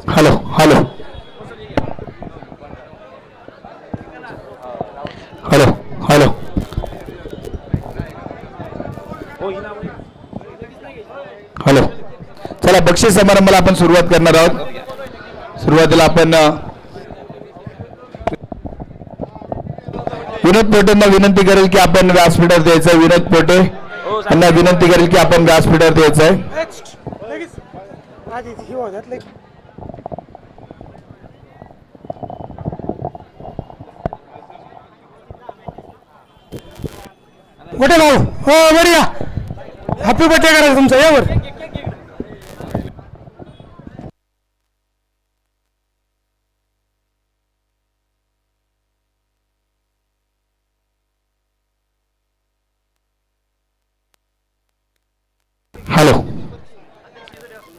Hello hello hello hello hello. चला बक्षीस समारंभाला आपण सुरुवात करणार आहोत. सुरुवातीला आपण विनोद पोटेंना विनंती करेल की आपण व्यासपीठावर द्यायचं. विनोद पोटे यांना विनंती करेल की आपण व्यासपीठावर द्यायचं. मोठे भाऊ हो बढिया. हॅपी बर्थडे करायचं तुमचं यावर. हॅलो.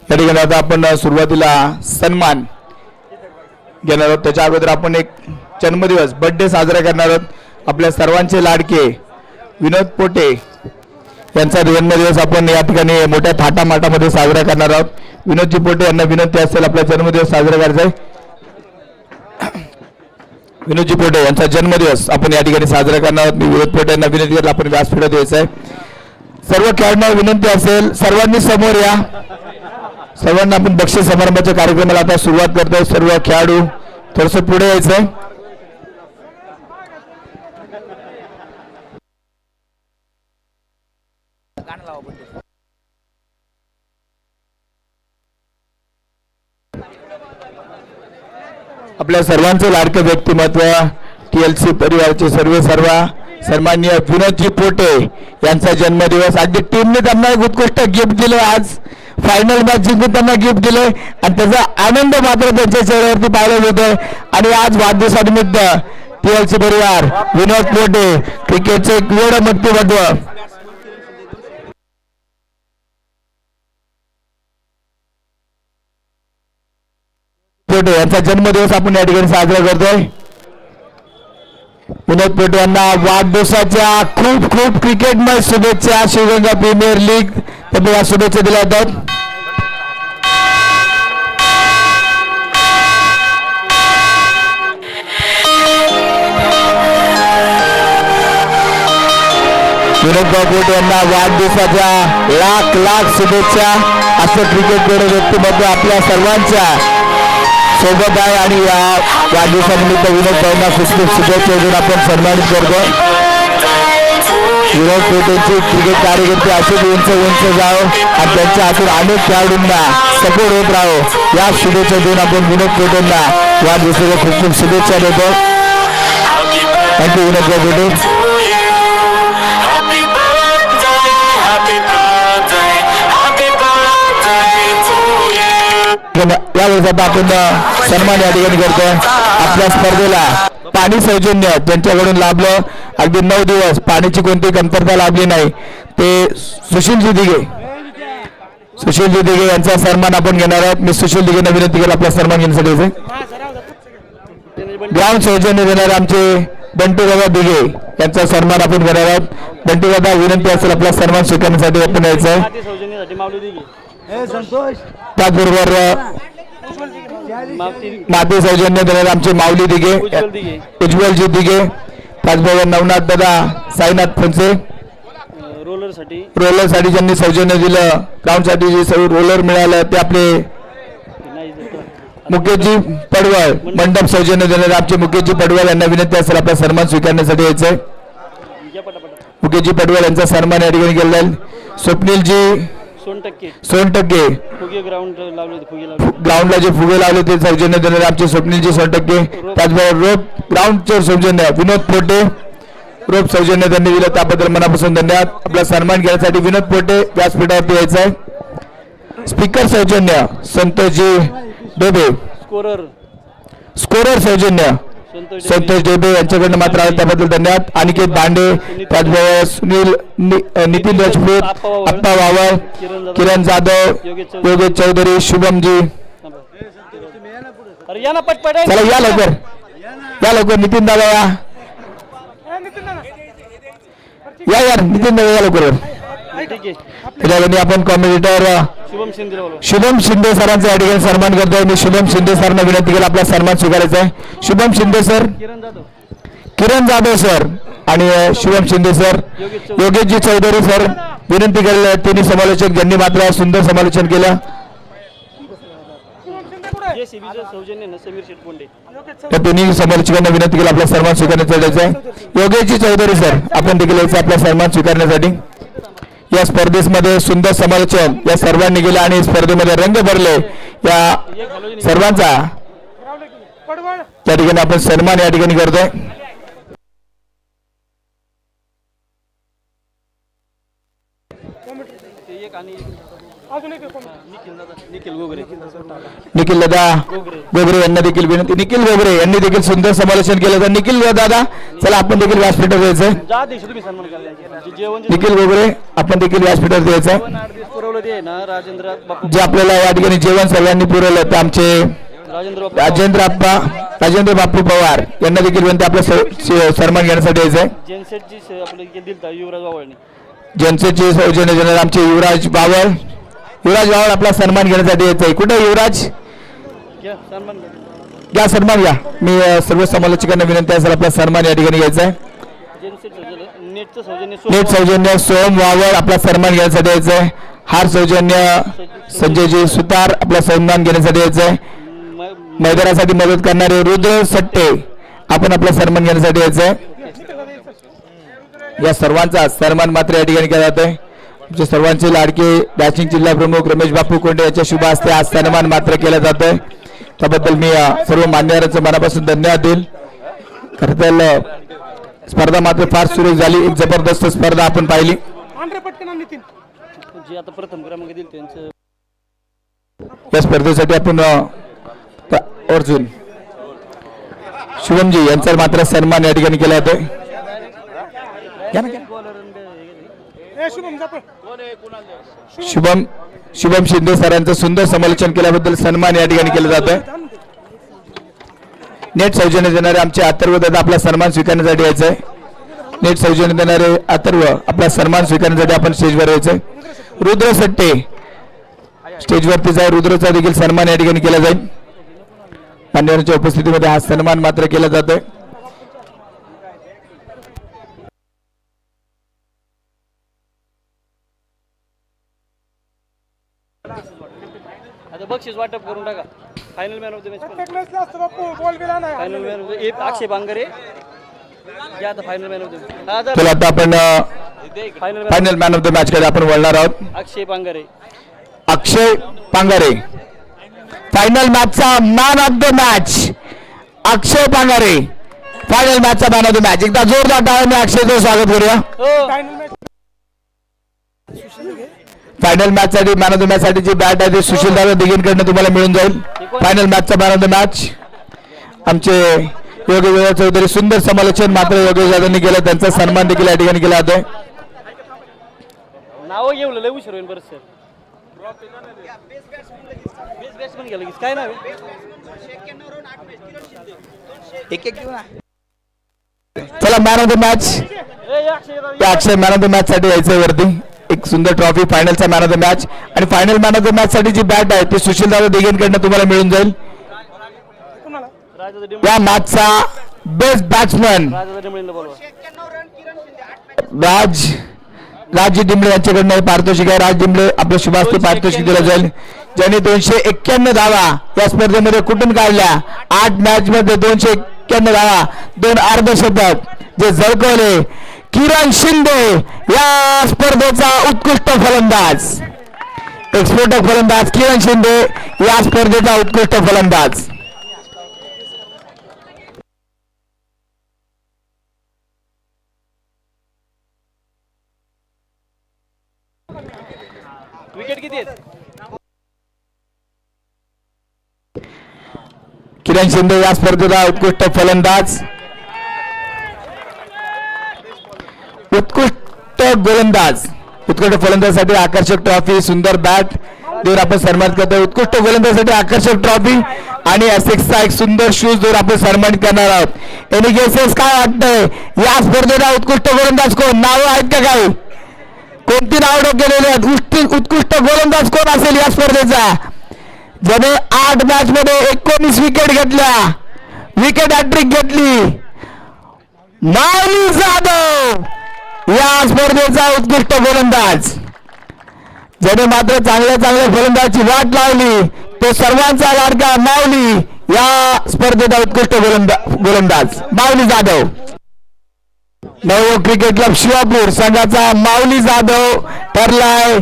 या ठिकाणी आता आपण सुरुवातीला सन्मान घेणार आहोत. त्याच्या अगोदर आपण एक जन्मदिवस बर्थडे साजरा करणार आहोत. आपल्या सर्वांचे लाडके विनोद पोटे यांचा जन्मदिवस आपण या ठिकाणी मोठ्या थाटामाटामध्ये साजरा करणार आहोत. विनोदजी पोटे यांना विनंती असेल आपला जन्मदिवस साजरा करायचा आहे. विनोदजी पोटे यांचा जन्मदिवस आपण या ठिकाणी साजरा करणार आहोत. मी विनोद पोटे यांना विनंती केली आपण व्यासपीठावर द्यायचं आहे. सर्व खेळाडूंना विनंती असेल सर्वांनी समोर या. सर्वांना आपण बक्षीस समारंभाच्या कार्यक्रमाला आता सुरुवात करतोय. सर्व खेळाडू थोडंसं पुढे यायचंय. आपल्या सर्वांचे लाडके व्यक्तिमत्व TLC परिवाराचे सर्व सन्माननीय विनोदजी पोटे यांचा जन्मदिवस. अगदी टीमने त्यांना एक उत्कृष्ट गिफ्ट दिले. आज फायनल मॅच जिंकून त्यांना गिफ्ट दिले आणि त्याचा आनंद मात्र त्यांच्या चेहऱ्यावरती पाहायला मिळतोय. आणि आज वाढदिवसानिमित्त TLC परिवार विनोद पोटे क्रिकेटचे एक वेळ व्यक्तिमत्व पोटे यांचा जन्मदिवस आपण या ठिकाणी साजरा करतोय. विनोद पोटे यांना वाढदिवसाच्या खूप खूप क्रिकेटमय शुभेच्छा. शिवगंगा प्रीमियर लीग त्यांनी या शुभेच्छा दिल्या जातात. विनोद पोटे यांना वाढदिवसाच्या लाख लाख शुभेच्छा. असं क्रिकेटकडे व्यक्तिमत्व आपल्या सर्वांच्या सोबत आहे आणि या वाढदिवसानिमित्त विनोद भाऊंना खूप खूप शुभेच्छा देऊन आपण सन्मानित करतो. विनोद पोटेंचे क्रिकेट कार्यकर्ते असेच उंच जावो आणि त्यांच्या हातून अनेक खेळाडूंना सपोर्ट होत राहो या शुभेच्छा देऊन आपण विनोद पोटेंना वाढदिवसाच्या खूप खूप शुभेच्छा देतो. थँक्यू विनोद पोटे. यावेळेस आता आपण सन्मान या ठिकाणी करतोय. आपल्या स्पर्धेला पाणी सौजन्य त्यांच्याकडून लाभलं. अगदी 9 दिवस पाण्याची कोणतीही कमतरता लाभली नाही. ते सुशीलजी दिघे यांचा सन्मान आपण घेणार आहोत. मी सुशील दिघेंना विनंती केली आपला सन्मान घेण्यासाठी. ग्राउंड सौजन्य देणारे आमचे बंटू दादा दिघे यांचा सन्मान आपण घेणार आहोत. बंटू दादा विनंती असेल आपला सन्मान स्वीकारण्यासाठी आपण यायचं आहे. त्याचबरोबर माती सौजन्य देणारे आमचे माऊली दिघे उज्ज्वलजी दिघे. त्याचबरोबर नवनाथ दादा साईनाथ फुंचे रोलरसाठी ज्यांनी सौजन्य दिलं. ग्राउंडसाठी जे रोलर मिळालं ते आपले मुकेशजी पडवळ. मंडप सौजन्य देणारे आमचे मुकेशजी पडवळ यांना विनंती असेल आपला सन्मान स्वीकारण्यासाठी यायचंय. मुकेशजी पडवळ यांचा सन्मान या ठिकाणी केला जाईल. स्वप्नीलजी सोनटक्के ग्राउंडला जे फुगे लावले ते सौजन्य देणारे आमचे स्वप्नीलजी सोनटक्के. त्याचबरोबर रोप ग्राउंडचे सौजन्य विनोद पोटे रोप सौजन्य त्यांनी दिलं त्याबद्दल मनापासून धन्यवाद. आपला सन्मान घेण्यासाठी विनोद पोटे व्यासपीठावरती यायचं आहे. स्पीकर सौजन्य संतोषजी डेबे. स्कोरर सौजन्य संतोष डेबे यांच्याकडनं मात्र आहे त्याबद्दल धन्यवाद. अनिकेत दांडे त्याचबरोबर सुनील नितीन राजपूत अप्पा वावळ किरण जाधव योगेश चौधरी शुभमजी. चला या लवकर नितीन दादा या नितीन दादा या लवकर. त्या ठिकाणी आपण कॉम्पिटिटर शुभम शिंदे सरांचा या ठिकाणी सन्मान करतोय. मी शुभम शिंदे सरांना विनंती केली आपला सन्मान स्वीकारायचा आहे. शुभम शिंदे सर, किरण जाधव सर आणि शुभम शिंदे सर, योगेशजी चौधरी सर विनंती केलेल्या तिन्ही समालोचक ज्यांनी मात्र सुंदर समालोचन केलं. त्या तिन्ही समालोचकांना विनंती केली आपला सन्मान स्वीकारण्यासाठी आहे. योगेशजी चौधरी सर आपण देखील यायचं आपला सन्मान स्वीकारण्यासाठी. या स्पर्धेमध्ये सुंदर समालोचन या सर्वांनी केलं आणि स्पर्धेमध्ये रंग भरले. या सर्वांचा त्या ठिकाणी आपण सन्मान या ठिकाणी करतोय. निखिल दादा गोगरे यांना देखील विनंती. निखिल गोगरे यांनी देखील सुंदर समालोचन केलं. तर निखिल दादा चला आपण देखील व्यासपीठावर द्यायचं. निखिल गोगरे आपण देखील व्यासपीठावर द्यायचं. जे आपल्याला या ठिकाणी जेवण सर्वांनी पुरवलं तर आमचे राजेंद्र बापू पवार यांना देखील विनंती आपला सन्मान घेण्यासाठी यायचं. जनसेची सौजन्य जनरल आमचे युवराज बावळ आपला सन्मान घेण्यासाठी यायचंय. कुठे युवराज घ्या सन्मान घ्या. मी सर्व समालोचकांना विनंती असेल आपला सन्मान या ठिकाणी घ्यायचा आहे. नेट सौजन्य सोम वावळ आपला सन्मान घेण्यासाठी यायचंय. हार सौजन्य संजयजी सुतार आपला सन्मान घेण्यासाठी यायचंय. मैदानासाठी मदत करणारे रुद्र सट्टे आपण आपला सन्मान घेण्यासाठी यायचंय. या सर्वांचा सन्मान मात्र या ठिकाणी केला जातोय. आमचे सर्वांचे लाडके डॅशिंग जिल्हा प्रमुख रमेश बापू कोंडे यांच्या शुभ हस्ते आज सन्मान मात्र केला जातोय. त्याबद्दल मी सर्व मान्यवरांचं मनापासून धन्यवाद देईल. खरं तर स्पर्धा मात्र फार सुरेख झाली. एक जबरदस्त स्पर्धा आपण पाहिली. या स्पर्धेसाठी आपण अर्जुन शुभमजी यांचा मात्र सन्मान या ठिकाणी केला जातोय. शुभम शिंदे सरांचं सुंदर समालोचन केल्याबद्दल सन्मान या ठिकाणी केला जातोय. नेट सौजन्य देणारे आमचे अथर्व दादा आपला सन्मान स्वीकारण्यासाठी यायचंय. नेट सौजन्य देणारे अथर्व आपला सन्मान स्वीकारण्यासाठी आपण स्टेजवर यायचंय. रुद्र सट्टे स्टेजवरती जाईल. रुद्रचा देखील सन्मान या ठिकाणी केला जाईल. मान्यवरांच्या उपस्थितीमध्ये हा सन्मान मात्र केला जातोय. बक्षीस वाटप करून टाका. Final man of the match final man of Akshay Bangare या आता final man of the match. चला आता आपण final man of the match कडे आपण वळणार आहोत. अक्षय बांगरे फायनल मॅचचा man of the match Akshay Pangare. Final मॅचचा मॅन ऑफ द मॅच. एकदा जोरदार टाळ्यांनी अक्षयचं स्वागत करूया. फायनल मॅच साठी मॅन ऑफ द मॅच साठी जी बॅट आहे ते सुशील दादा दिघेंकडनं तुम्हाला मिळून जाईल. फायनल मॅचचा मॅन ऑफ द मॅच आमचे योगेश चौधरी. सुंदर समालोचन मात्र योगेश दादांनी केलं. त्यांचा सन्मान देखील या ठिकाणी केला जातोय. नाव घेऊ लय उशीर होईल बरं सर. काय नाव चला man of the match Akshay man of the match साठी यायचंय वरती. एक सुंदर ट्रॉफी फायनलचा मॅन ऑफ द मॅच आणि final man of the match साठी जी बॅट आहे ती सुशील दादा दिघेंकडनं तुम्हाला मिळून जाईल. या मॅचचा बेस्ट बॅट्समन राज डिंबळे यांच्याकडनं पारितोषिक आहे. राज डिंबळे आपल्या शुभास्ते पारितोषिक दिलं जाईल. ज्यांनी 291 धावा या स्पर्धेमध्ये कुठून काढल्या. 8 मॅच मध्ये 291 धावा, 2 अर्धशतक जे झळकवले. किरण शिंदे या स्पर्धेचा उत्कृष्ट फलंदाज, एक्सपोर्टक फलंदाज किरण शिंदे या स्पर्धेचा उत्कृष्ट फलंदाज. विकेट किती आहेत. किरण शिंदे या स्पर्धेचा उत्कृष्ट फलंदाज, उत्कृष्ट गोलंदाज. उत्कृष्ट फलंदाजासाठी आकर्षक ट्रॉफी, सुंदर बॅट देऊन आपण सन्मान करतो. उत्कृष्ट गोलंदाजासाठी आकर्षक ट्रॉफी आणि एसेक्सचा एक सुंदर शूज देऊन आपण सन्मानित करणार आहोत. एनी गेसेस काय वाटतंय या स्पर्धेला उत्कृष्ट गोलंदाज कोण? नावं आहेत का काही? कोणती नाव गेलेली आहेत? उत्कृष्ट गोलंदाज कोण असेल या स्पर्धेचा? ज्याने 8 मॅच मध्ये 19 विकेट घेतल्या, विकेट हॅट्रिक घेतली, माऊली जाधव या स्पर्धेचा उत्कृष्ट गोलंदाज. ज्याने मात्र चांगल्या फलंदाजाची वाट लावली तो सर्वांचा लाडका माऊली या स्पर्धेचा उत्कृष्ट गोलंदाज माऊली जाधव. नव क्रिकेट क्लब शिवापूर संघाचा माऊली जाधव ठरलाय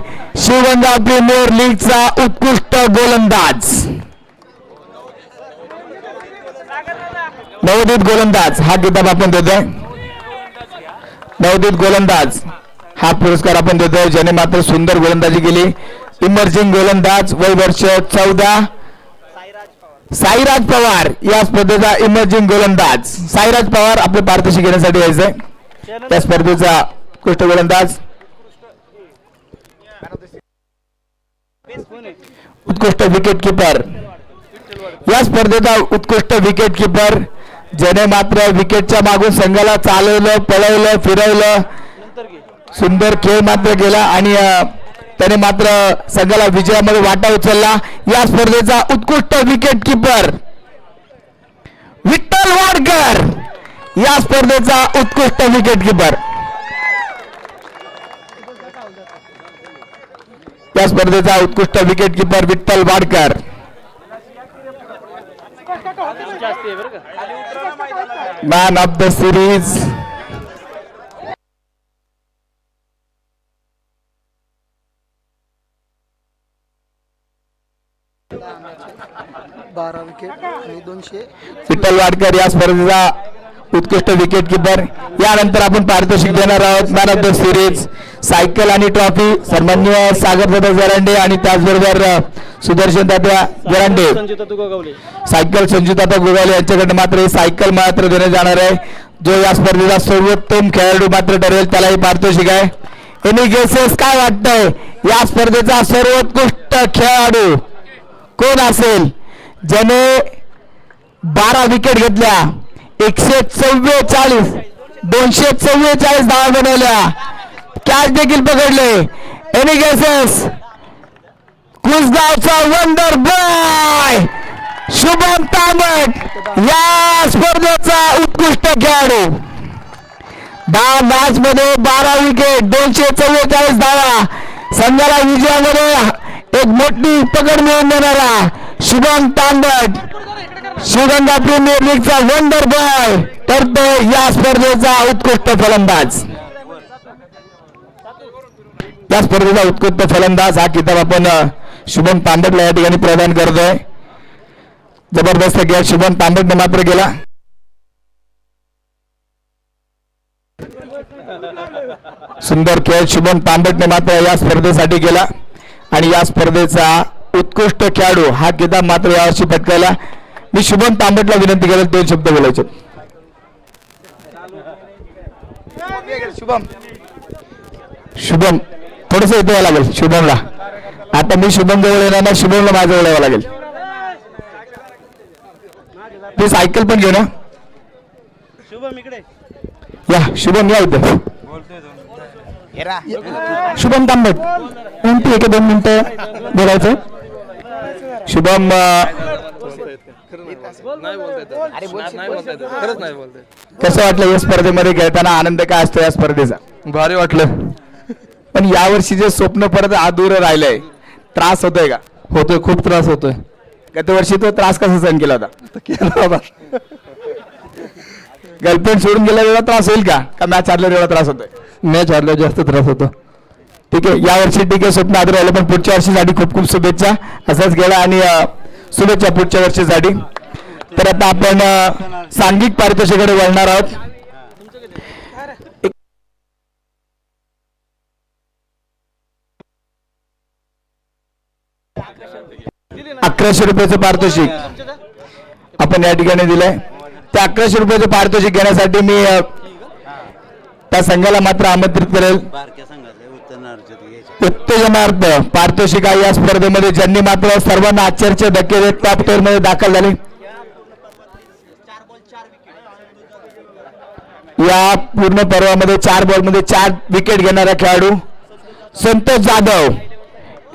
शिवगंगा प्रीमियर लीगचा उत्कृष्ट गोलंदाज. नवोदित गोलंदाज हा किताब आपण देतोय. नवोदित गोलंदाज हा पुरस्कार आपण देतोय ज्याने मात्र सुंदर गोलंदाजी केली. इमर्जिंग गोलंदाज वय वर्ष 14 साईराज पवार या स्पर्धेचा इमर्जिंग गोलंदाज. साईराज पवार आपले पारितोषिक घेण्यासाठी यायचंय. त्या स्पर्धेचा उत्कृष्ट गोलंदाज, उत्कृष्ट विकेट किपर या स्पर्धेचा उत्कृष्ट विकेट किपर ज्याने मात्र विकेटच्या मागून संघाला चालवलं, पळवलं, फिरवलं, सुंदर खेळ मात्र केला आणि त्याने मात्र संघाला विजयामध्ये वाटा उचलला. या स्पर्धेचा उत्कृष्ट विकेट किपर विठ्ठल वाडकर या स्पर्धेचा उत्कृष्ट विकेट किपर. या स्पर्धेचा उत्कृष्ट wicket keeper Vitthal Wadkar. Man of the series Vitthal Wadkar या स्पर्धेचा उत्कृष्ट विकेट किपर. यानंतर आपण पारितोषिक देणार आहोत. Man of the series cycle आणि ट्रॉफी सन्माननीय सागरदादा जरांडे आणि त्याचबरोबर सुदर्शन दादा जरांडे सायकल संजूदादा गोगावले यांच्याकडे मात्र ही सायकल मात्र देण्यात जाणार आहे. जो या स्पर्धेचा सर्वोत्तम खेळाडू मात्र ठरेल त्यालाही पारितोषिक आहे. एनी गेसेस काय वाटतंय या स्पर्धेचा सर्वोत्कृष्ट खेळाडू कोण असेल? ज्याने 12 विकेट घेतल्या, 144 244 धावा बनवल्या, कॅच देखील पकडले. Any guesses? कुसगावचा वंडर बॉय शुभम तांबट या स्पर्धेचा उत्कृष्ट खेळाडू. 10 मॅच मध्ये 12 विकेट, 244 धावा, संघाला विजयामध्ये एक मोठी पकड मिळवून देणारा शुभम तांबट शिवगंगा प्रीमियर लीगचा वंडर बॉय ठरतो या स्पर्धेचा उत्कृष्ट फलंदाज. या स्पर्धेचा उत्कृष्ट फलंदाज हा किताब आपण शुभम तांबटला या ठिकाणी प्रदान करतोय. जबरदस्त खेळ शुभम तांबटने मात्र केला. सुंदर खेळ शुभम तांबटने मात्र या स्पर्धेसाठी केला आणि या स्पर्धेचा उत्कृष्ट खेळाडू हा किताब मात्र यावर्षी पटकायला मी शुभम तांबटला विनंती केली 2 शब्द बोलायचे. शुभम थोडस इथे यावं लागेल शुभमला. आता मी शुभम जवळ येणार नाही, शुभमला माझ्या जवळ यावं लागेल. तू सायकल पण घेऊ ना. शुभम इकडे या शुभम या इथे. शुभम तांबट कोणती 1-2 मिनिटं बोलायचं. शुभम कसं वाटलं या स्पर्धेमध्ये खेळताना? आनंद काय असतो या स्पर्धेचा? भारी वाटलं. पण यावर्षी जे स्वप्न परत अधुरं राहिलंय, त्रास होतोय का? होतोय, खूप त्रास होतोय. गत वर्षी तो त्रास कसा सहन केला होता? केला होता. गर्लफ्रेंड सोडून गेला एवढा त्रास होईल का मॅच हारल्यावर एवढा त्रास होतोय? मॅच हारल्यावर जास्त त्रास होतो. ठीक आहे, यावर्षी ठीक आहे, स्वप्न अधुरं राहिलं पण पुढच्या वर्षीसाठी खूप खूप शुभेच्छा. असाच गेला आणि शुभेच्छा पुढच्या वर्षीसाठी. तर आता आपण सांघिक पारितोषिकाकडे वळणार आहोत. 1100 रुपयाचं पारितोषिक आपण या ठिकाणी दिलंय. त्या 1100 रुपयाचं पारितोषिक घेण्यासाठी मी त्या संघाला मात्र आमंत्रित करेल. उत्तेजनार्थ पारितोषिक आहे या स्पर्धेमध्ये, ज्यांनी मात्र सर्वांना आश्चर्याचे धक्के देत टॉप 10 मध्ये दाखल झाले. या पूर्ण पर्वामध्ये 4 बॉलमध्ये 4 विकेट घेणारा खेळाडू संतोष जाधव,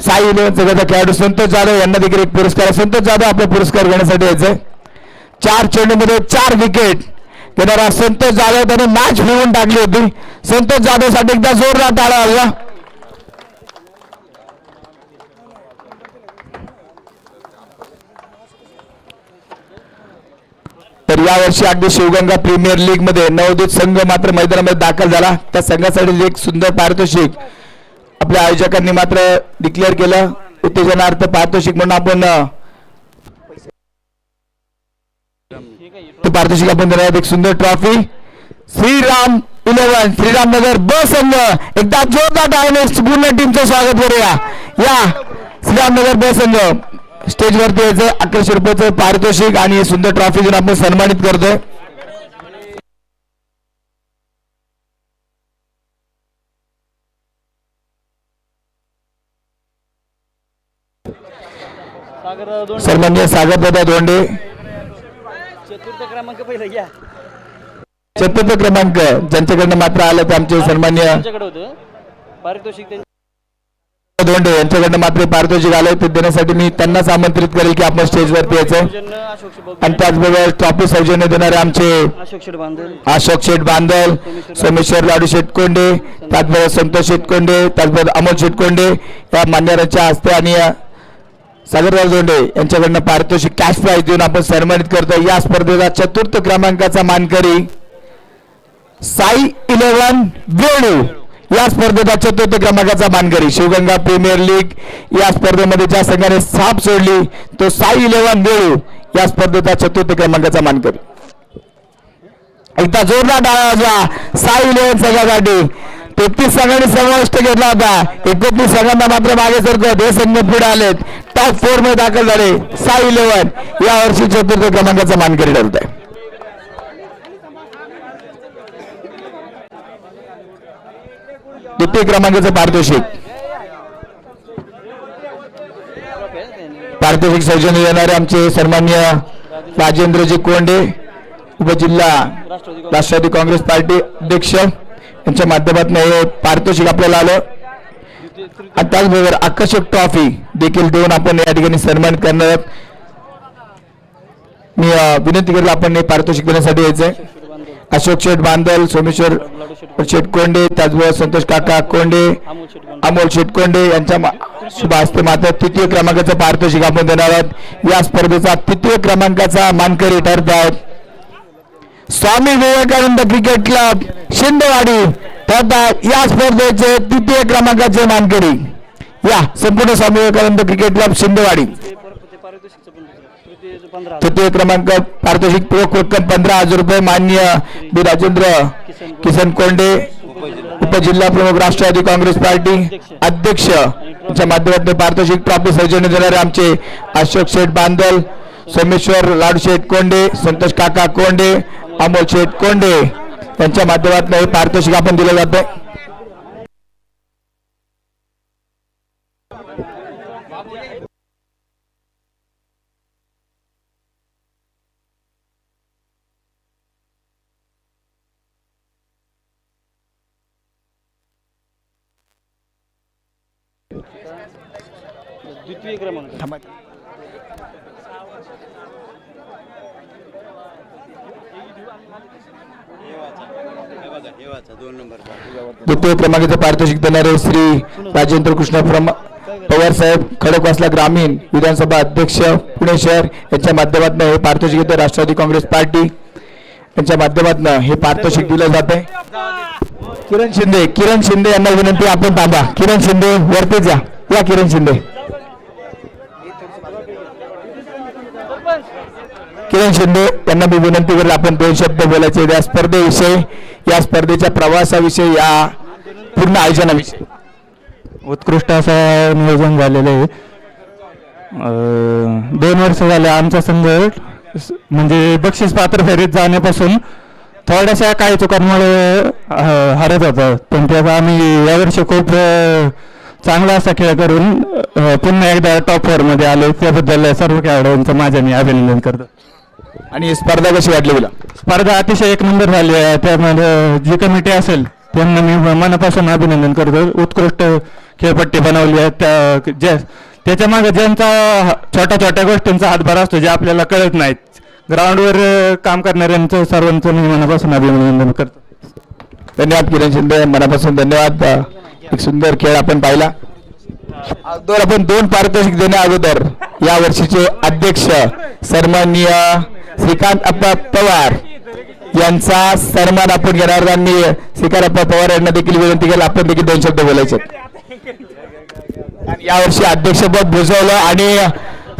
साई इलेव्हनचा खेळाडू संतोष जाधव यांना देखील एक पुरस्कार. संतोष जाधव आपला पुरस्कार घेण्यासाठी यायचे. 4 चेंडूमध्ये 4 विकेट घेणारा संतोष जाधव, त्याने मॅच मिळवून टाकली होती. संतोष जाधव साठी एकदा जोरदार टाळ्या वाजवा. तर यावर्षी अगदी शिवगंगा प्रीमियर लीग मध्ये नवोदित संघ मात्र मैदानामध्ये दाखल झाला. त्या संघासाठी एक सुंदर पारितोषिक आपल्या आयोजकांनी मात्र डिक्लेअर केलं. उत्तेजनार्थ पारितोषिक म्हणून आपण ते पारितोषिक आपण देणार एक सुंदर ट्रॉफी. श्रीराम 11 श्रीराम नगर ब संघ, एकदा जोरदार टाळ्याने पूर्ण टीमचं स्वागत करूया. या श्रीराम नगर ब संघ स्टेजवरती यायचं. 1100 रुपयाचं पारितोषिक आणि हे सुंदर ट्रॉफी देऊन आपण सन्मानित करतोय. सन्माननीय सागरदादा धोंडे, चतुर्थ क्रमांक पहिला घ्या. चतुर्थ क्रमांक ज्यांच्याकडनं मात्र आलं ते आमचे सन्माननीय त्यांच्याकडे होतं पारितोषिक. धोंडे यांच्याकडनं मात्र पारितोषिक आलं ते देण्यासाठी मी त्यांनाच आमंत्रित करेल की आपण स्टेजवरती यायचं. आणि त्याचबरोबर ट्रॉफी सौजन्य देणारे आमचे अशोक शेठ बांदल, सोमेश्वर लाडू शेटकोंडे, त्याचबरोबर संतोष शेटकोंडे, त्याचबरोबर अमोल शेटकोंडे या मान्यवरांच्या हस्ते आणि सागरराव धोंडे यांच्याकडनं पारितोषिक कॅश प्राइज देऊन आपण सन्मानित करतो. या स्पर्धेचा चतुर्थ क्रमांकाचा मानकरी साई 11 वेणू, या स्पर्धेचा चतुर्थ क्रमांकाचा मानकरी. शिवगंगा प्रीमियर लीग या स्पर्धेमध्ये ज्या संघाने साप सोडली तो साई 11 वेणू या स्पर्धेचा चतुर्थ क्रमांकाचा मानकरी. एकदा जोरदार टाळ्या वाजवा साई 11 संघासाठी. 33 संघांनी समाविष्ट घेतला होता, 29 संघांना मात्र मागे सरकत हे संघ पुढे आलेत. टॉप 4 मध्ये दाखल झाले. साई 11 या वर्षी चतुर्थ क्रमांकाचा मानकरी ठरत आहे. द्वितीय क्रमांकाचं पारितोषिक सौजन्य देणारे आमचे सन्माननीय राजेंद्रजी कोंडे, उपजिल्हा राष्ट्रवादी काँग्रेस पार्टी अध्यक्ष यांच्या माध्यमातून हे पारितोषिक आपल्याला आलं. आणि त्याचबरोबर आकर्षक ट्रॉफी देखील देऊन आपण या ठिकाणी सन्मानित करणार आहोत. मी विनंती करेल आपण हे पारितोषिक देण्यासाठी यायचंय. अशोक शेठ बांदल, सोमेश्वर शेटकोंडे, त्याचबरोबर संतोष काका कोंडे, अमोल शेटकोंडे यांच्या शुभ हस्ते मात्र तृतीय क्रमांकाचं पारितोषिक आपण देणार आहोत. या स्पर्धेचा तृतीय क्रमांकाचा मानकरी ठरत आहेत स्वामी विवेकानंद क्रिकेट क्लब शिंदेवाडी. या स्पर्धेचे तृतीय क्रमांकाचे मानकरी या संपूर्ण स्वामी विवेकानंद क्रिकेट क्लब शिंदेवाडी. तृतीय क्रमांक पारितोषिक रक्कम 15,000 रुपये. माननीय बी राजेंद्र किसन कोंडे, उपजिल्हा प्रमुख राष्ट्रवादी काँग्रेस पार्टी अध्यक्ष यांच्या माध्यमातून पारितोषिक ट्रॉफी सौजन्य देणारे आमचे अशोक शेठ बांदल, सोमेश्वर लाडू शेठ कोंडे, संतोष काका कोंडे, अमोल शेठ कोंडे यांच्या माध्यमातून हे पारितोषिक आपण दिलं जातं. द्वितीय क्रमांक द्वितीय क्रमांकाचे पारितोषिक देणारे श्री राजेंद्र कृष्ण पवार साहेब, खडकवासला ग्रामीण विधानसभा अध्यक्ष पुणे शहर यांच्या माध्यमातून हे पारितोषिक देते. राष्ट्रवादी काँग्रेस पार्टी यांच्या माध्यमातून हे पारितोषिक दिलं जात आहे. किरण शिंदे यांना विनंती आपण थांबा. किरण शिंदे वरतीच या किरण शिंदे. किरण शिंदे यांना मी विनंती करेल आपण 2 शब्द बोलायचे या स्पर्धेविषयी, या स्पर्धेच्या प्रवासाविषयी, या पूर्ण आयोजनाविषयी. उत्कृष्ट असं नियोजन झालेलं आहे. 2 वर्ष झाले आमचा संघ म्हणजे बक्षीस पात्र फेरीत जाण्यापासून थोड्याशा काही चुकांमुळे हरत होतं, पण त्याचा आम्ही यावर्षी खूप चांगला असा खेळ करून पुन्हा एकदा टॉप 4 मध्ये आले त्याबद्दल सर्व खेळाडूंचं माझ्या मी अभिनंदन करतो. आणि ही स्पर्धा कशी वाटली तुला? स्पर्धा अतिशय एक नंबर झाली आहे. त्यामध्ये जी कमिटी असेल त्यांना मी मनापासून अभिनंदन करतो. उत्कृष्ट खेळपट्टी बनवली आहे. त्याच्या मागे ज्यांचा छोट्या छोट्या गोष्टींचा हातभार असतो जे आपल्याला कळत नाहीत, ग्राउंडवर काम करणाऱ्यांचं सर्वांचं मी मनापासून अभिनंदन करतो. धन्यवाद किरण शिंदे, मनापासून धन्यवाद. एक सुंदर खेळ आपण पाहिला. अगोदर आपण 2 पारितोषिक देण्या अगोदर या वर्षीचे अध्यक्ष सन्माननीय श्रीकांत अप्पा पवार यांचा सन्मान आपण घेणार. आणि श्रीकांत अप्पा पवार यांना देखील विनंती केली आपण देखील 2 शब्द बोलायचे. आणि यावर्षी अध्यक्षपद भूषवलं आणि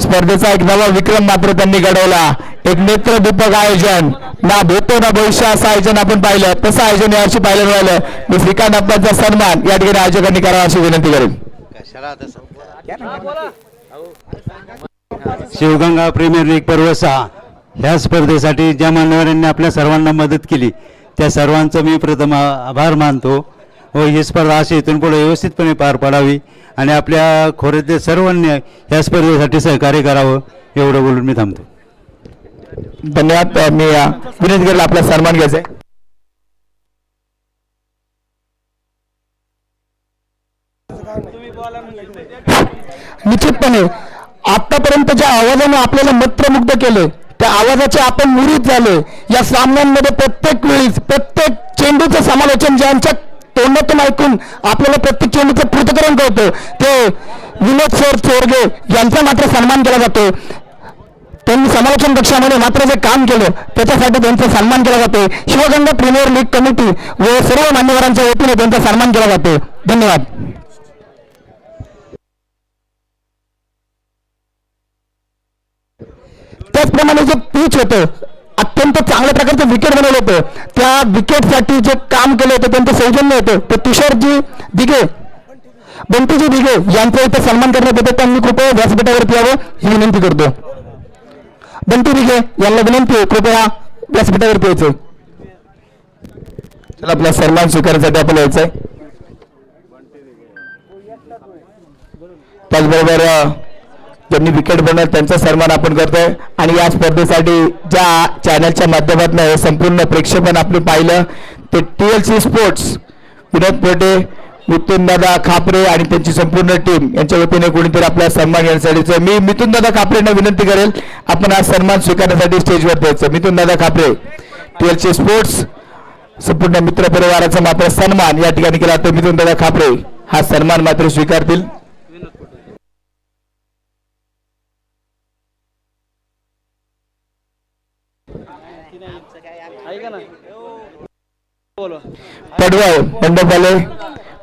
स्पर्धेचा एक नवा विक्रम मात्र त्यांनी घडवला. एक नेत्रदीपक आयोजन, ना भूतो ना भविष्य असं आयोजन आपण पाहिलं. तसं आयोजन यावर्षी पाहायला मिळालं. मी श्रीकांत अप्पांचा सन्मान या ठिकाणी आयोजकांनी करावा अशी विनंती करेन. शिवगंगा प्रीमियर लीग पर्व 6 ह्या स्पर्धेसाठी ज्या मान्यवरांनी आपल्या सर्वांना मदत केली त्या सर्वांचं मी प्रथम आभार मानतो व ही स्पर्धा अशी इथून पुढे व्यवस्थितपणे पार पाडावी आणि आपल्या खोऱ्यातील सर्वांनी ह्या स्पर्धेसाठी सहकार्य करावं एवढं बोलून मी थांबतो. धन्यवाद. मी विनंती करेल आपला सन्मान घ्यायचा आहे. निश्चितपणे आतापर्यंत ज्या आवाजाने आपल्याला मंत्रमुग्ध केले त्या आवाजाचे आपण मुरीद झाले. या सामन्यांमध्ये प्रत्येक वेळीस प्रत्येक चेंडूचं समालोचन ज्यांच्या तोंडातून ऐकून आपल्याला प्रत्येक चेंडूचं पृथक्करण कळतं ते विनोद सर चोरगे यांचा मात्र सन्मान केला जातो. त्यांनी समालोचन कक्षामध्ये मात्र जे काम केलं त्याच्यासाठी त्यांचा सन्मान केला जातो. शिवगंगा प्रीमियर लीग कमिटी व सर्व मान्यवरांच्या वतीने त्यांचा सन्मान केला जातो. धन्यवाद. त्याचप्रमाणे जे पिच होतं अत्यंत चांगल्या प्रकारचं विकेट बनवलं होतं. त्या विकेटसाठी जे काम केलं होतं त्यांचं सौजन्य होतं ते तुषारजी दिघे, बंटीजी दिघे यांचा इथं सन्मान करण्यात येतो. त्यांनी कृपया व्यासपीठावरती यावं ही विनंती करतो. बंटी दिघे यांना विनंती आहे कृपया व्यासपीठावरती यायचं. चला आपला सन्मान स्वीकारण्यासाठी आपण यायचंय. त्याचबरोबर ज्यांनी विकेट बनवलं त्यांचा सन्मान आपण करतोय. आणि या स्पर्धेसाठी ज्या चॅनलच्या माध्यमातून हे संपूर्ण प्रेक्षेपण आपण पाहिलं ते TLC स्पोर्ट्स, विनोद पोटे, मिथुनदादा खापरे आणि त्यांची संपूर्ण टीम यांच्या वतीने कोणीतरी आपला सन्मान घेण्यासाठीचं मी मिथुनदादा खापरेंना विनंती करेल आपण हा सन्मान स्वीकारण्यासाठी स्टेजवर द्यायचं. मिथुनदादा खापरे, TLC स्पोर्ट्स संपूर्ण मित्र परिवाराचा मात्र सन्मान या ठिकाणी केला तर मिथुनदादा खापरे हा सन्मान मात्र स्वीकारतील.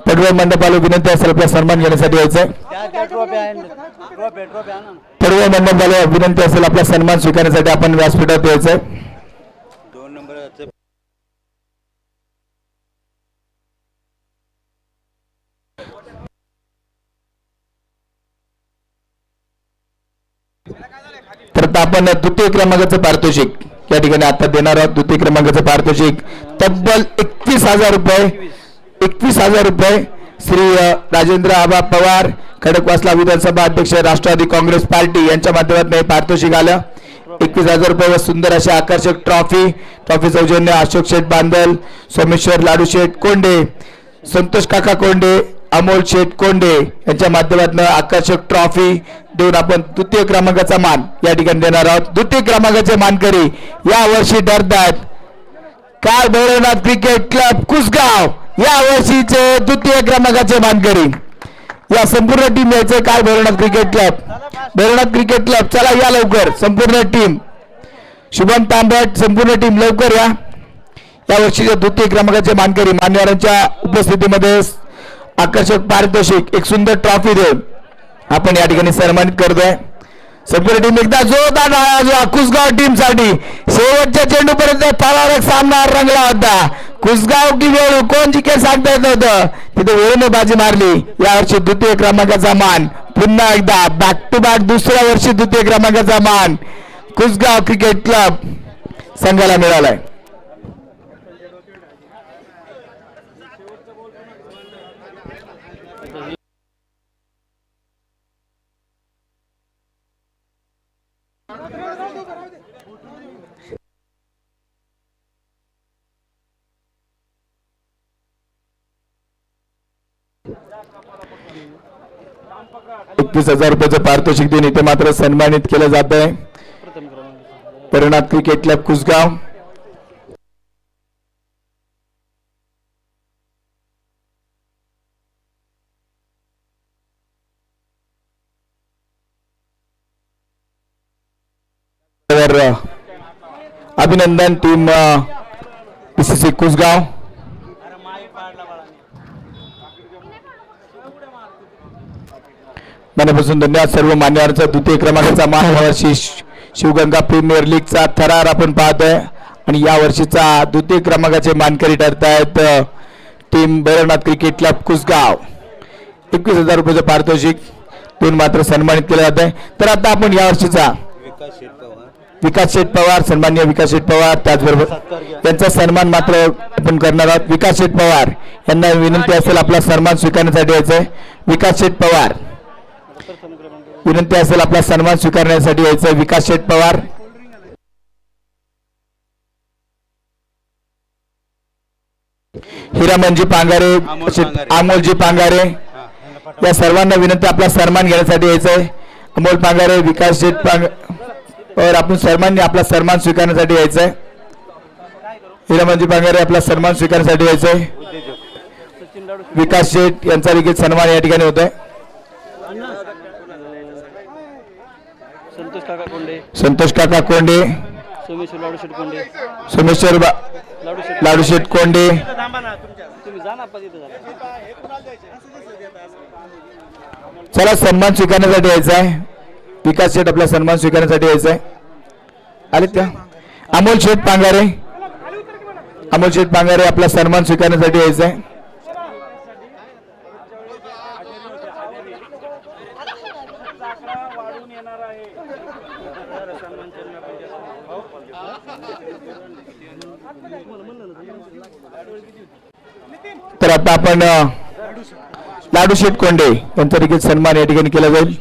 पडवळ मंडपाले विनंती असेल आपला सन्मान घेण्यासाठी यायचं. पडवळ मंडपाले विनंती असेल आपला सन्मान स्वीकारण्यासाठी आपण व्यासपीठात यायचं. तर आपण द्वितीय क्रमांकाचं पारितोषिक या ठिकाणी आता देणार आहोत. द्वितीय क्रमांकाचं पारितोषिक तब्बल 31,000 रुपये. 31,000 रुपये श्री राजेंद्र आबा पवार, खडकवासला विधानसभा अध्यक्ष राष्ट्रवादी काँग्रेस पार्टी यांच्या माध्यमातून हे पारितोषिक आलं. 21,000 रुपये व सुंदर अशी आकर्षक ट्रॉफी सौजन्य अशोक शेठ बांदल, सोमेश्वर लाडू शेठ कोंडे, संतोष काका कोंडे, अमोल शेठ कोंडे यांच्या माध्यमातून आकर्षक ट्रॉफी देऊन आपण द्वितीय क्रमांकाचा मान या ठिकाणी देणार आहोत. द्वितीय क्रमांकाचे मानकरी या वर्षी ठरतात काळ भैरवनाथ क्रिकेट क्लब कुसगाव. या वर्षीचे द्वितीय क्रमांकाचे मानकरी या संपूर्ण टीम यायचे. काळ भैरवनाथ क्रिकेट क्लब चला या लवकर संपूर्ण टीम. शुभम तांबट संपूर्ण टीम लवकर या. या वर्षीच्या द्वितीय क्रमांकाचे मानकरी मान्यवरांच्या उपस्थितीमध्ये आकर्षक पारितोषिक एक सुंदर ट्रॉफी देऊन आपण या ठिकाणी सन्मानित करतोय. संपूर्ण टीम एकदा जोरदार कुसगाव टीम साठी शेवटच्या चेंडूपर्यंत थरारक सामना रंगला होता. कुसगाव की वेळ कोण जिंकेल सांगता येत नव्हतं. तिथे वेळूने बाजी मारली. यावर्षी द्वितीय क्रमांकाचा मान पुन्हा एकदा बॅक टू बॅक दुसऱ्या वर्षी द्वितीय क्रमांकाचा मान कुसगाव क्रिकेट क्लब संघाला मिळालाय. 31,000 रुपयाचं पारितोषिक देऊन इथे मात्र सन्मानित केलं जात आहे. प्रथम क्रमांक परिणाम क्रिकेट क्लब कुसगाव. अभिनंदन टीम PCC कुसगाव. मनापासून धन्यवाद सर्व मान्यवरांचा. द्वितीय क्रमांकाचा मान यावर्षी शिवगंगा प्रीमियर लीगचा थरार आपण पाहतोय आणि या वर्षीचा द्वितीय क्रमांकाचे मानकरी ठरत आहेत team Bhairavnath cricket club Kusgaon. 21,000 रुपयाचं पारितोषिक देऊन मात्र सन्मानित केलं जात आहे. तर आता आपण या वर्षीचा विकास शेठ पवार, सन्माननीय विकास शेठ पवार, त्याचबरोबर त्यांचा सन्मान मात्र आपण करणार आहोत. विकास शेठ पवार यांना विनंती असेल आपला सन्मान स्वीकारण्यासाठी यायचंय. विकास शेठ पवार विनंती असेल आपला सन्मान स्वीकारण्यासाठी यायचंय. विकास शेठ पवार. हिरामनजी पांगारे, अमोलजी पांगारे या सर्वांना विनंती आपला सन्मान घेण्यासाठी यायचंय. अमोल पांगारे, विकास शेठ पवार आपण सर्वांनी आपला सन्मान स्वीकारण्यासाठी यायचंय. हिरामनजी पांगारे आपला सन्मान स्वीकारण्यासाठी यायचंय. विकास शेठ यांचा देखील सन्मान या ठिकाणी होतोय. संतोष काका कोंडे, संतोष काका कोंडे, सोमेश्वर लाडूशेठ कोंडे, सोमेश्वर लाडूशेठ कोंडे. तुम्ही जा ना आपण इथं जा. चला सन्मान स्वीकारण्यासाठी यायचा आहे. विकास शेठ आपला सन्मान स्वीकारण्यासाठी यायचा आहे. आलेत का? अमोल शेठ पांगारे, अमोल शेठ पांगारे आपला सन्मान स्वीकारण्यासाठी यायचा आहे. तर आता आपण लाडूशेठ कोंडे यांचा देखील सन्मान या ठिकाणी केला जाईल.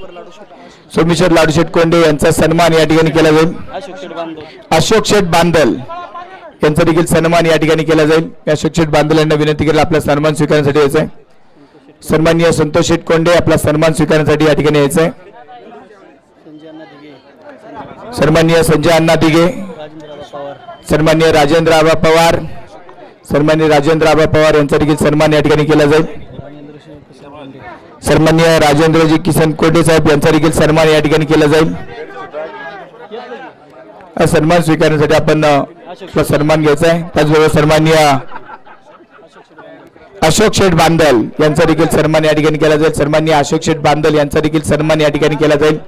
सोमेश्वर लाडूशेठ कोंडे यांचा सन्मान या ठिकाणी केला जाईल. अशोक शेठ बांदल यांचा देखील सन्मान या ठिकाणी केला जाईल. अशोक शेठ बांदल यांना विनंती केली आपला सन्मान स्वीकारण्यासाठी यायचं आहे. सन्माननीय संतोष शेठ कोंडे आपला सन्मान स्वीकारण्यासाठी या ठिकाणी यायचं आहे. सन्माननीय संजय अण्णा दिघे, सन्माननीय राजेंद्र आबा पवार, सन्माननीय राजेंद्र आबा पवार यांचा देखील सन्मान या ठिकाणी केला जाईल. सन्माननीय राजेंद्रजी किसन कोटे साहेब यांचा देखील सन्मान या ठिकाणी केला जाईल. सन्मान स्वीकारण्यासाठी आपण सन्मान घ्यायचा आहे. त्याचबरोबर सन्माननीय अशोक शेठ बांदल यांचा देखील सन्मान या ठिकाणी केला जाईल. सन्माननीय अशोक शेठ बांदल यांचा देखील सन्मान या ठिकाणी केला जाईल.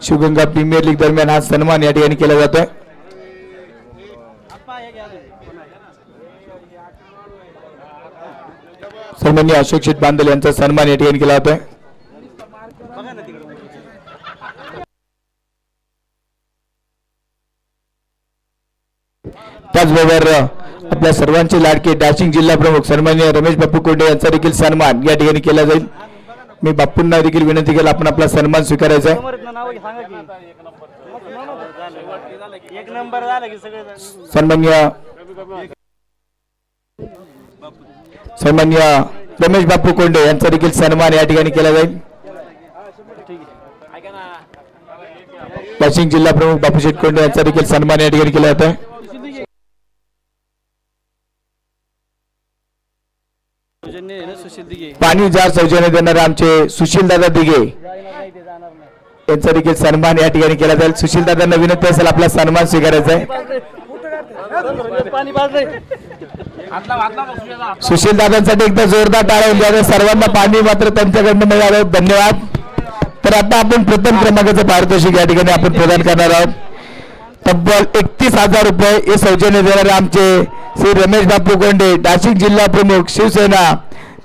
शिवगंगा प्रीमियर लीग दरम्यान हा सन्मान या ठिकाणी केला जातोय. सन्माननीय अशोक शेठ बांदल यांचा सन्मान या ठिकाणी केला जातोय. त्याचबरोबर आपल्या सर्वांचे लाडके डॅशिंग जिल्हा प्रमुख सन्माननीय रमेश बापू कोंडे यांचा देखील सन्मान या ठिकाणी केला जाईल. मी बापूंना देखील विनंती केली आपण आपला सन्मान स्वीकारायचा आहे. सन्माननीय रमेश बापू कोंडे यांचा देखील सन्मान या ठिकाणी केला जाईल. वाशिम जिल्हा प्रमुख बापूशेठ कोंडे यांचा देखील सन्मान या ठिकाणी केला जातोय. पाणी जार सौजन्य देणारे आमचे सुशील दादा दिघे यांचा देखील सन्मान या ठिकाणी केला जाईल. सुशील दादांना विनंती असेल आपला सन्मान स्वीकारायचा आहे. सुशील दादांसाठी एकदा जोरदार टाळ्या द्या. सर्वांना पाणी मात्र त्यांच्याकडनं मिळालं. धन्यवाद. तर आता आपण प्रथम क्रमांकाचं पारितोषिक या ठिकाणी आपण प्रदान करणार आहोत. तब्बल 31,000 रुपये हे सौजन्य देणारे आमचे श्री रमेश बापू कोंडे डॅशिंग जिल्हा प्रमुख शिवसेना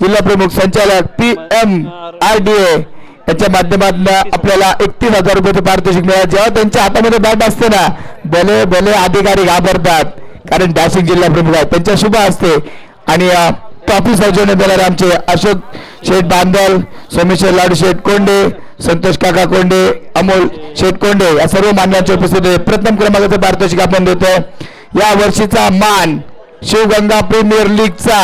जिल्हा प्रमुख संचालक PMRDA यांच्या माध्यमातून आपल्याला 31,000 रुपयाचं पारितोषिक मिळालं. जेव्हा त्यांच्या हातामध्ये बॅट असते ना भले भले अधिकारी घाबरतात कारण डॅशिंग जिल्हा प्रमुख आहे. त्यांच्या शुभ असते आणि ट्रॉफी सौजन्य देणारे आमचे अशोक शेठ बांदल, सोमेश्वर लाडू शेठ कोंडे, संतोष काका कोंडे, अमोल शेठ कोंडे या सर्व मान्यांच्या उपस्थितीत प्रथम क्रमांकाचं पारितोषिक आपण देतो. या वर्षीचा मान शिवगंगा प्रीमियर लीगचा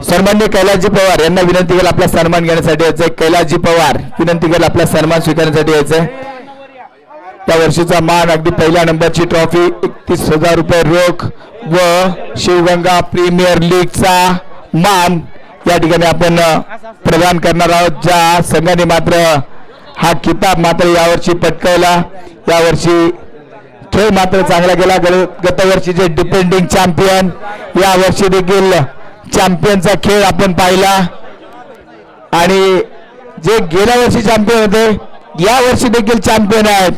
सन्माननीय कैलासजी पवार यांना विनंती केली आपला सन्मान घेण्यासाठी यायचंय. कैलासजी पवार विनंती केली आपला सन्मान स्वीकारण्यासाठी यायचंय. त्या वर्षीचा मान अगदी पहिल्या नंबरची ट्रॉफी 31,000 रुपये रोख व शिवगंगा प्रीमियर लीगचा मान या ठिकाणी आपण प्रदान करणार आहोत. ज्या संघाने मात्र हा किताब मात्र यावर्षी पटकावला, यावर्षी खेळ मात्र चांगला गेला. गतवर्षीचे डिपेंडिंग चॅम्पियन यावर्षी देखील चॅम्पियनचा खेळ आपण पाहिला आणि जे गेल्या वर्षी चॅम्पियन होते या वर्षी देखील चॅम्पियन आहेत.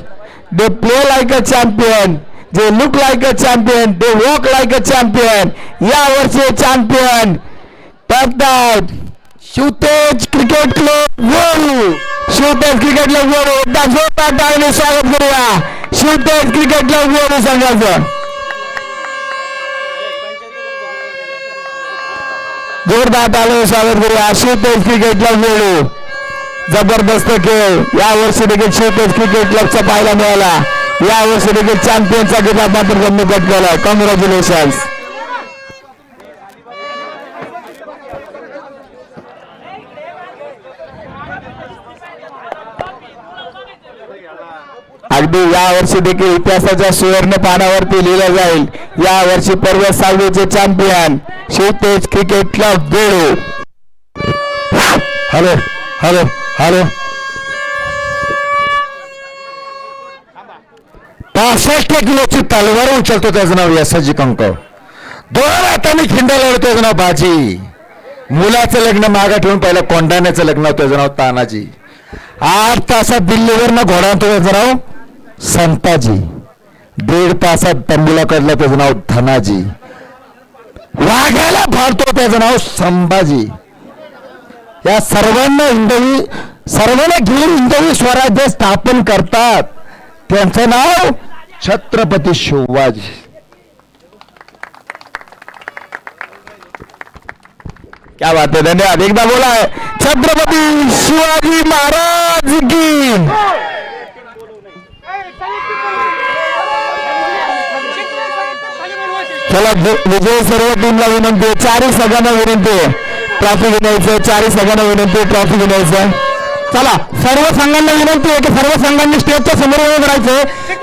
They play like a champion, they look like a champion, they walk like a champion. या वर्षी चॅम्पियन शिवतेज क्रिकेट क्लब वळू. शिवतेज क्रिकेट क्लब वळू एकदा जोरदार टाळीने स्वागत करूया शिवतेज क्रिकेट क्लब वळू संघाचं. जोरदार टाळीने स्वागत करूया शिवतेज क्रिकेट क्लब वळू. जबरदस्त खेळ या वर्षी देखील शिवतेज क्रिकेट क्लबचा पाहायला मिळाला. या वर्षी देखील चॅम्पियनचा किताब मात्र त्यांनी पटकावला. कॉंग्रॅच्युलेशन्स. अगदी या वर्षी देखील इतिहासाच्या सुवर्ण पानावरती लिहिलं जाईल. या वर्षी पर्व 6वीचे champion Shivtej cricket club Belu. Hello hello hello 65 किलोची तलवार उचलतो त्याचं नाव यसाजी कंकव. 2 हातांनी खिंडा लावतो त्याचं नाव बाजी. मुलाचं लग्न मागा ठेवून पहिलं कोंडाण्याचं लग्न होतं त्याचं नाव तानाजी. 8 तासात दिल्लीवरनं घोडा आणतो त्याचं नाव संताजी. 1.5 तासात तंबूला काढला त्याचं नाव धनाजी. वाघाला फाडतो त्याचं नाव संभाजी. या सर्वांना घेऊन हिंदवी स्वराज्य स्थापन करतात त्यांचं नाव छत्रपती शिवाजी. क्या बात है, धन्यवाद. एकदा बोला छत्रपती शिवाजी महाराज की. चला विजय सर्व टीमला विनंती आहे. 4 सगळ्यांना विनंती आहे ट्रॉफी घेण्याचं. 4 सगळ्यांना विनंती आहे ट्रॉफी घेण्याचं. चला सर्व संघांना विनंती आहे की सर्व संघांनी स्टेजच्या समोर उभं राहायचं.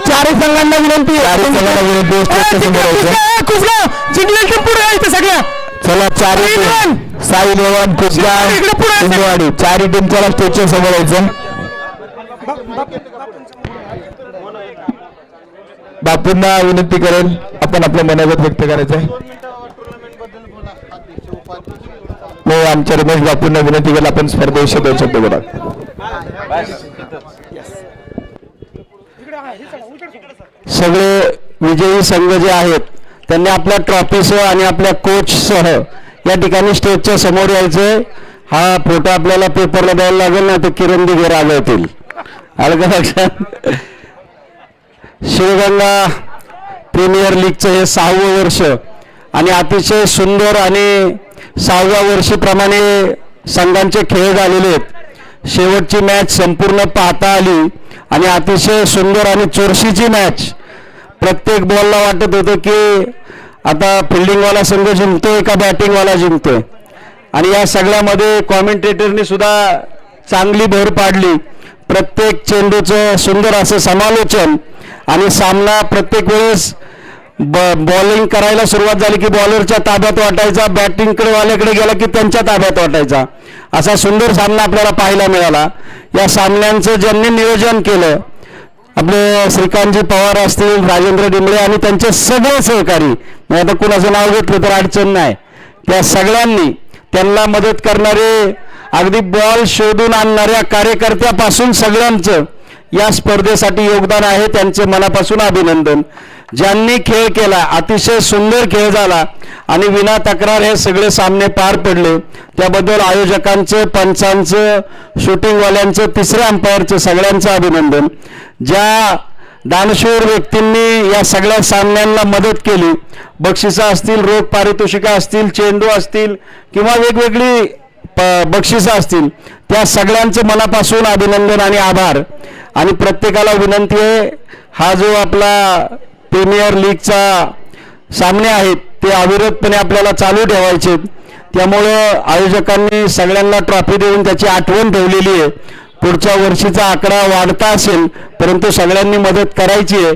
4 संघांना विनंती आहे. 4 संघांना विनंती आहे स्टेजच्या समोर यायचं. जिंकलेलं पुढे यायचं सगळ्या. चला 4 साई लेवन कुसगाव हिंदवाडी 4 टीम चला स्टेजच्या समोर यायचं. बापूंना विनंती करेल आपण आपलं मनोगत व्यक्त करायचं आहे. हो आमच्या रमेश बापूंना विनंती केली आपण स्पर्धेविषयी 2 शब्द बोला. सगळे विजयी संघ जे आहेत त्यांनी आपल्या ट्रॉफीसह आणि आपल्या कोचसह या ठिकाणी स्टेजच्या समोर यायचं. हा फोटो आपल्याला पेपरला द्यायला लागेल ना तर किरण दिघे रागवतील. आलं का लक्षात. शिवगंगा प्रीमियर लीगचं हे 6वं वर्ष आणि अतिशय सुंदर आणि 6व्या वर्षीप्रमाणे संघांचे खेळ झालेले आहेत. शेवटची मॅच संपूर्ण पाहता आली आणि अतिशय सुंदर आणि चुरशीची मॅच. प्रत्येक बॉलला वाटत होतं की आता फिल्डिंगवाला संघ जिंकतोय का बॅटिंगवाला जिंकतोय. आणि या सगळ्यामध्ये कॉमेंटेटरनी सुद्धा चांगली भर पाडली. प्रत्येक चेंडूचं सुंदर असं समालोचन आणि सामना प्रत्येक वेळेस बॉलिंग करायला सुरुवात झाली की बॉलरच्या ताब्यात वाटायचा, बॅटिंगकडे वाल्याकडे गेला की त्यांच्या ताब्यात वाटायचा. असा सुंदर सामना आपल्याला पाहायला मिळाला. या सामन्यांचं ज्यांनी नियोजन केलं आपले श्रीकांतजी पवार असतील, राजेंद्र डिंबळे आणि त्यांचे सगळे सहकारी, मी आता कुणाचं नाव घेतलं तर अडचण नाही, त्या सगळ्यांनी त्यांना मदत करणारे अगदी बॉल शोधून आणणाऱ्या कार्यकर्त्यापासून सगळ्यांचं या स्पर्धेसाठी योगदान आहे. त्यांचे मनापासून अभिनंदन. ज्यांनी खेळ केला अतिशय सुंदर खेळ झाला आणि विना तक्रार हे सगळे सामने पार पडले. त्याबद्दल आयोजकांचं, पंचांचं, शूटिंगवाल्यांचं, तिसऱ्या अंपायरचं सगळ्यांचं अभिनंदन. ज्या दानशूर व्यक्तींनी या सगळ्या सामन्यांना मदत केली, बक्षिसं असतील, रोख पारितोषिकं असतील, चेंडू असतील किंवा वेगवेगळी बक्षिसं असतील, त्या सगळ्यांचं मनापासून अभिनंदन आणि आभार. आणि प्रत्येकाला विनंती आहे हा जो आपला प्रीमियर लीगचा सामने आहेत ते अविरतपणे आपल्याला चालू ठेवायचे. त्यामुळं आयोजकांनी सगळ्यांना ट्रॉफी देऊन त्याची आठवण ठेवलेली आहे. पुढच्या वर्षीचा आकडा वाढता असेल परंतु सगळ्यांनी मदत करायची आहे.